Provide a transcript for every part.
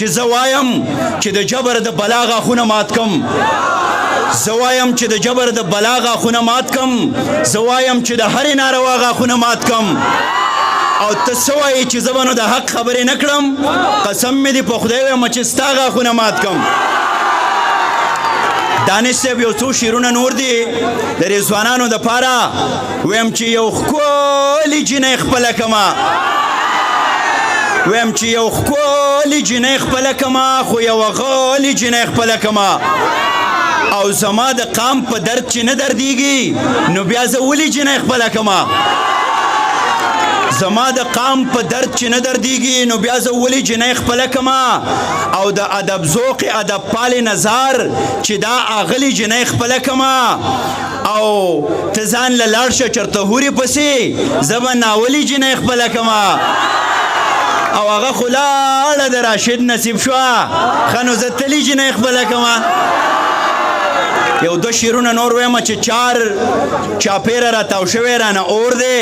چې زوایم چې د جبر د بلا غاښونه مات کم، زوایم چې د جبر د بلا غاښونه مات کم، زوایم چې د هرې ناروا غاښونه مات کم. او ته څه وایې چې زه به نو د حق خبرې نه کړم؟ قسم مې دې په خدای وایم چې ستا غاښونه مات کم. دانش صاحب یو څو شعرونه نور دي د رضوانانو دپاره. ویم چې یو ښکلې جینۍ خپله کمه، ویم چې یو ښکلې جینۍ خپله کمه، خو یوه غلې جینۍ خپله کمه. او زما د قام په درد چې نه دردیږي نو بیا زه ولې جینۍ خپله کمه؟ زما د قام په درد چې نه دردیږي نو بیا زه ولې جینۍ خپله کمه؟ او د ادب ذوق ادب پال نظر چې دا اغلې جینۍ خپله کمه. او ته ځان له لاړ شه چرته هورې پسې، زه به ناولې جینۍ خپله کمه. او هغه خو لاړه د راشد نصیب شوه، ښه نو زه تلې جینۍ خپله کمه. یو دو شعرونه نور ویمه چې چار چاپیره را تاو شوی رانه اور دی،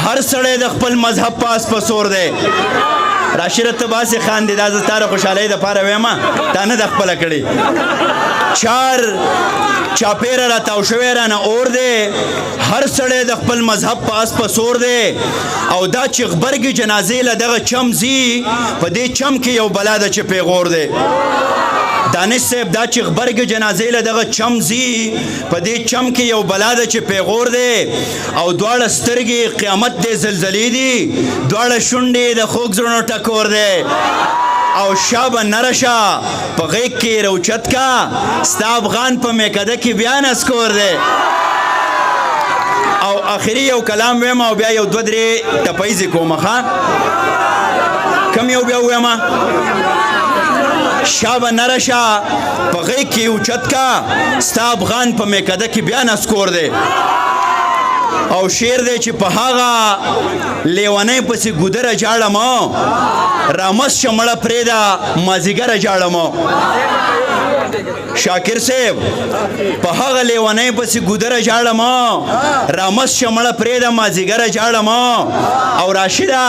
هر سړی د خپل مذهب پاس پسور دی. راشد ته باسې خاندې، دا زه ستا د خوشحالۍ دپاره ویمه، تا نه ده خپله کړې. چار چاپیره را تاو شوی رانه اور دی، هر سړی د خپل مذهب پاس پسور دی. او دا چې غبرګې جنازې له دغه چم ځي، په دې چم کې یو بلا ده چې پیغور دی. دانش صاحب دا چې غبرګې جنازې له دغه چم ځي، په دې چم کې یو بلا ده چې پیغور دی. او دواړه سترګې قیامت دی زلزلې دي، دواړه شونډې د خوږ زړونو ټکور دی. او شابه نرشه په غیږ کې روچت کا، ستا افغان په میکده کې بیا نسکور دی. او آخري یو کلام ویم او بیا یو دوه درې ټپیزې کومه. ښه کم یو بیا ویمه؟ شابه نرشه په غیږ کې اوچت کا، ستا افغان په میکده کې بیا نسکور دی. او شعر دی چې په هغه لیونۍ پسې ګودره جاړم، رامس شمړه پرېږده مازدیګره جاړم. شاکر صاحب په هغه لیونۍ پسې ګودره جاړم، رامس شمړه پرېږده مازدیګره جاړم. او راشده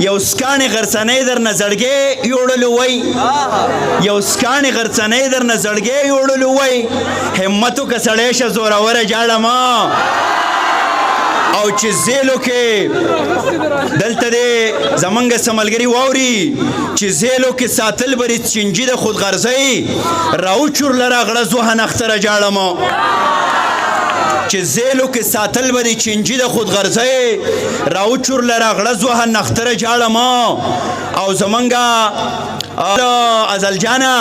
یو سکاڼې غرڅنۍ درنه زړګی یوړلو وی، یو سکاڼې غرڅنۍ درنه زړګی یوړلو وی، همت وکړه سړی شه زوروره جاړم. او چې زیلو کې دلته دی زمونږ څه ملګري واوري چې زیلو کې ساتل بری چینجي د خودغرضۍ، راوچورله راغړه زوهن اختره جاړم. چې زیلو کې ساتل بری چینجي د خودغرضۍ، راوچورله راغړه زوهن اختره جاړم. او زمونږ ازل جانا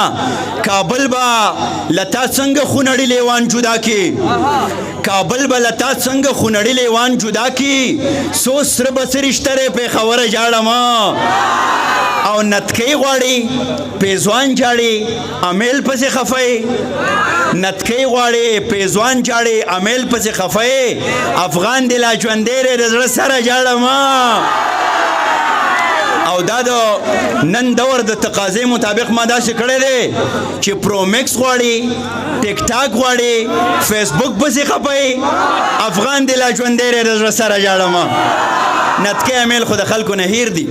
کابل با لتا څنګه خونړی لیوان جدا کی، کابل با لتا څنګه خونړی لیوان جدا کی، سو سره بسرشتره په خبره جاړم. او نتکي غواړي پیزوان جاړي امیل پسې خفای، نتکي غواړي پیزوان جاړي امیل پسې خفای، افغان دی لا ژوندې د زړه سره جاړم. او دا د نن دور د تقاضې مطابق ما داسې کړی دی چې پرو میکس غواړي، ټیک ټاک غواړي، فیسبوک پسې خپئ، افغان دی لا ژوندی دی د زړه سره جاړم. نتکۍ امیل خو د خلکو نه هیر دي.